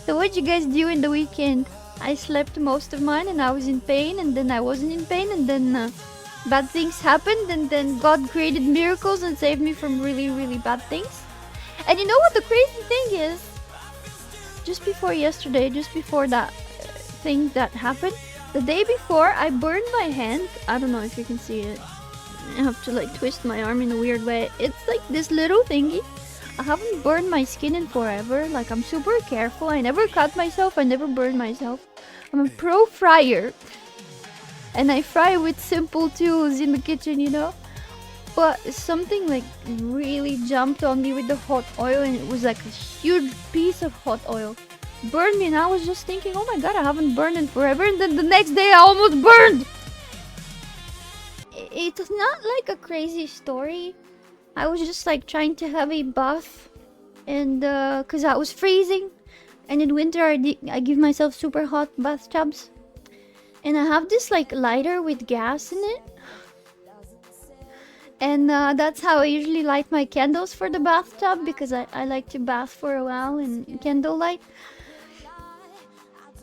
So what'd you guys do in the weekend? I slept most of mine and I was in pain, and then I wasn't in pain, and then bad things happened, and then God created miracles and saved me from really, really bad things. And you know what the crazy thing is? Just before yesterday, just before that thing that happened, the day before, I burned my hand. I don't know if you can see it. I have to like twist my arm in a weird way. It's like this little thingy. I haven't burned my skin in forever. Like, I'm super careful. I never cut myself. I never burn myself. I'm a pro fryer. And I fry with simple tools in the kitchen, you know? But something like really jumped on me with the hot oil, and it was like a huge piece of hot oil. Burned me, and I was just thinking, oh my god, I haven't burned in forever. And then the next day I almost burned! It's not like a crazy story. I was just like trying to have a bath, and cause I was freezing, and in winter I give myself super hot bathtubs, and I have this like lighter with gas in it, and that's how I usually light my candles for the bathtub, because I like to bath for a while in candlelight.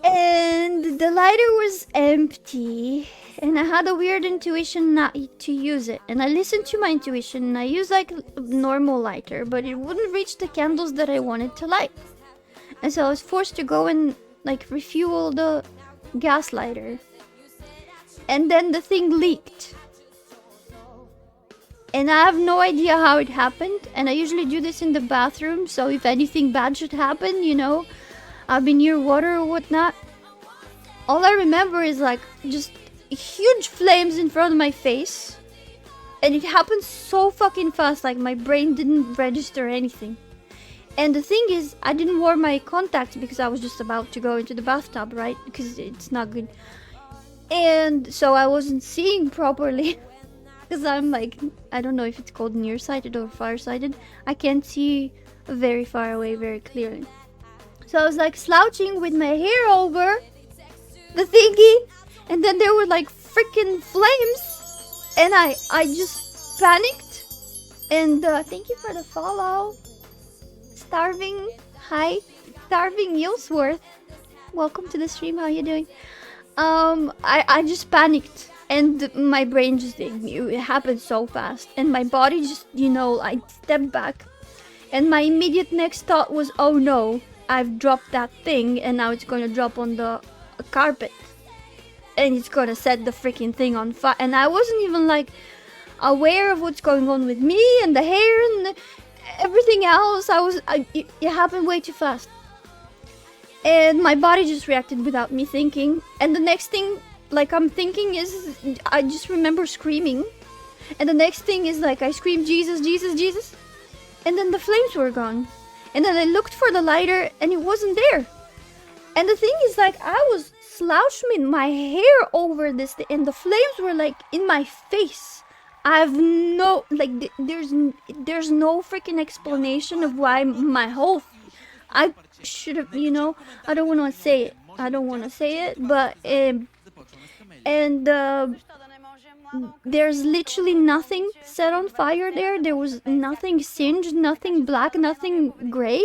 And the lighter was empty, and I had a weird intuition not to use it. And I listened to my intuition, and I used like a normal lighter, but it wouldn't reach the candles that I wanted to light. And so I was forced to go and like refuel the gas lighter. And then the thing leaked. And I have no idea how it happened. And I usually do this in the bathroom, so if anything bad should happen, you know, I'll be near water or whatnot. All I remember is like just huge flames in front of my face, and it happened so fucking fast, like my brain didn't register anything. And the thing is, I didn't wear my contacts because I was just about to go into the bathtub, right? Because it's not good. And so I wasn't seeing properly. Because I'm like, I don't know if it's called nearsighted or farsighted. I can't see very far away very clearly. So I was like slouching with my hair over the thingy, and then there were like freaking flames, and I just panicked. And thank you for the follow. Starving, hi, Starving Yilsworth. Welcome to the stream, how you doing? I just panicked, and my brain just, it happened so fast, and my body just, you know, I stepped back, and my immediate next thought was, oh no, I've dropped that thing, and now it's gonna drop on the carpet, and it's gonna set the freaking thing on fire. And I wasn't even like aware of what's going on with me and the hair and everything else. It happened way too fast, and my body just reacted without me thinking. And the next thing like I'm thinking is, I just remember screaming, and the next thing is like I screamed Jesus, Jesus, Jesus, and then the flames were gone. And then I looked for the lighter, and it wasn't there. And the thing is, like, I was slouched with my hair over this, and the flames were like in my face. I have no, like, there's no freaking explanation of why my whole, I should have, you know, I don't want to say it, but there's literally nothing set on fire there. There was nothing singed, nothing black, nothing gray.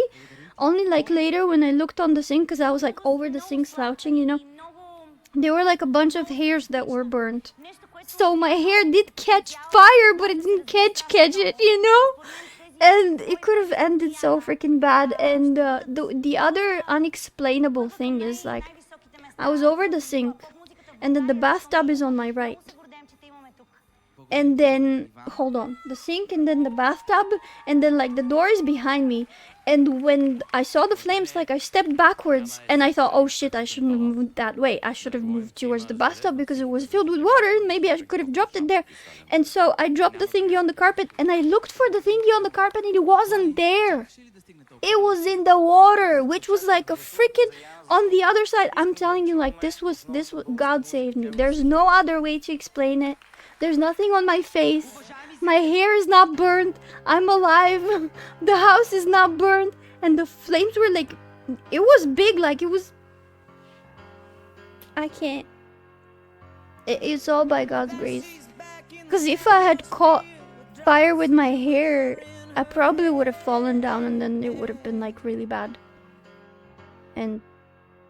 Only like later when I looked on the sink, because I was like over the sink slouching, you know, there were like a bunch of hairs that were burnt. So my hair did catch fire, but it didn't catch it, you know? And it could have ended so freaking bad. And the other unexplainable thing is, like, I was over the sink, and then the bathtub is on my right. And then, hold on, the sink and then the bathtub, and then like the door is behind me. And when I saw the flames, like I stepped backwards, and I thought, oh shit, I shouldn't have moved that way. I should have moved towards the bathtub because it was filled with water, and maybe I could have dropped it there. And so I dropped the thingy on the carpet, and I looked for the thingy on the carpet, and it wasn't there. It was in the water, which was like a freaking on the other side. I'm telling you, like, this was God saved me. There's no other way to explain it. There's nothing on my face. My hair is not burned. I'm alive. The house is not burned. And the flames were like, it was big, like it was, I can't. It's all by God's grace. Because if I had caught fire with my hair, I probably would have fallen down, and then it would have been like really bad. and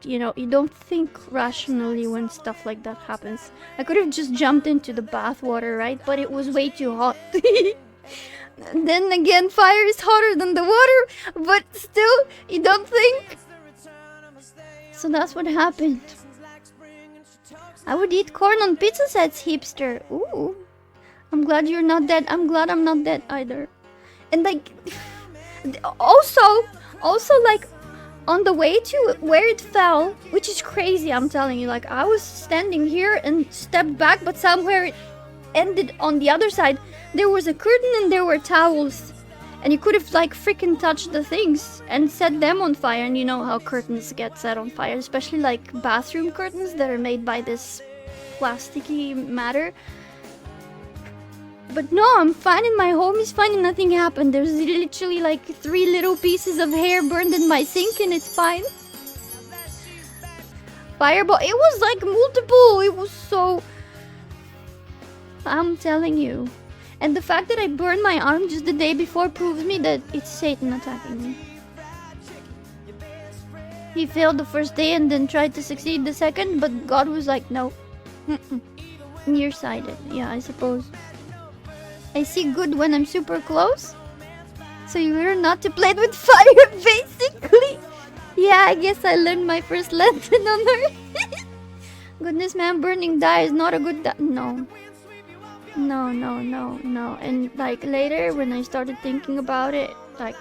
you know, you don't think rationally when stuff like that happens. I could have just jumped into the bath water, right? But it was way too hot. Then again, fire is hotter than the water, but still, you don't think. So that's what happened. I would eat corn on pizza, says hipster. Ooh. I'm glad you're not dead. I'm glad I'm not dead either. And like, also like, on the way to where it fell, which is crazy, I'm telling you. Like, I was standing here and stepped back, but somewhere it ended on the other side. There was a curtain and there were towels. And you could have, like, freaking touched the things and set them on fire. And you know how curtains get set on fire, especially, like, bathroom curtains that are made by this plasticky matter. But no, I'm fine and my home is fine and nothing happened. There's literally like 3 little pieces of hair burned in my sink and it's fine. Fireball, it was like multiple. It was so... I'm telling you. And the fact that I burned my arm just the day before proves me that it's Satan attacking me. He failed the first day and then tried to succeed the second, but God was like, no. Nearsighted. Yeah, I suppose. I see good when I'm super close. So you learn not to play with fire, basically. Yeah, I guess I learned my first lesson on Earth. Goodness, man, burning Daya is not a good... No. No. And, like, later, when I started thinking about it, like...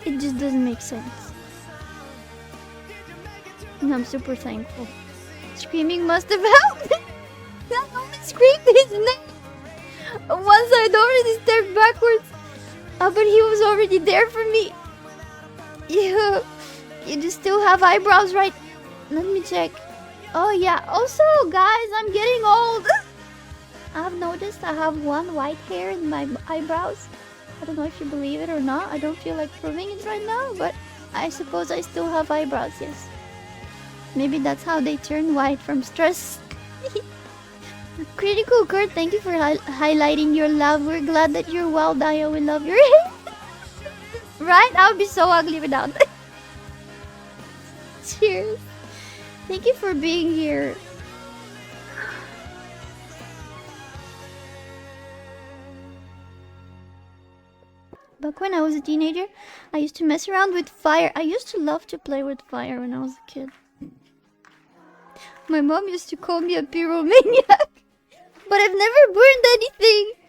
It just doesn't make sense. And I'm super thankful. Screaming must have helped. I only screamed his name. Once I'd already stepped backwards. But he was already there for me. You just still have eyebrows, right? Let me check. Oh yeah. Also, guys, I'm getting old. I've noticed I have one white hair in my eyebrows. I don't know if you believe it or not. I don't feel like proving it right now, but I suppose I still have eyebrows, yes. Maybe that's how they turn white from stress. Critical Kurt, thank you for highlighting your love. We're glad that you're well, Daya. We love your hair. Right? I would be so ugly without it. Cheers. Thank you for being here. Back when I was a teenager, I used to mess around with fire. I used to love to play with fire when I was a kid. My mom used to call me a pyromaniac. But I've never burned anything.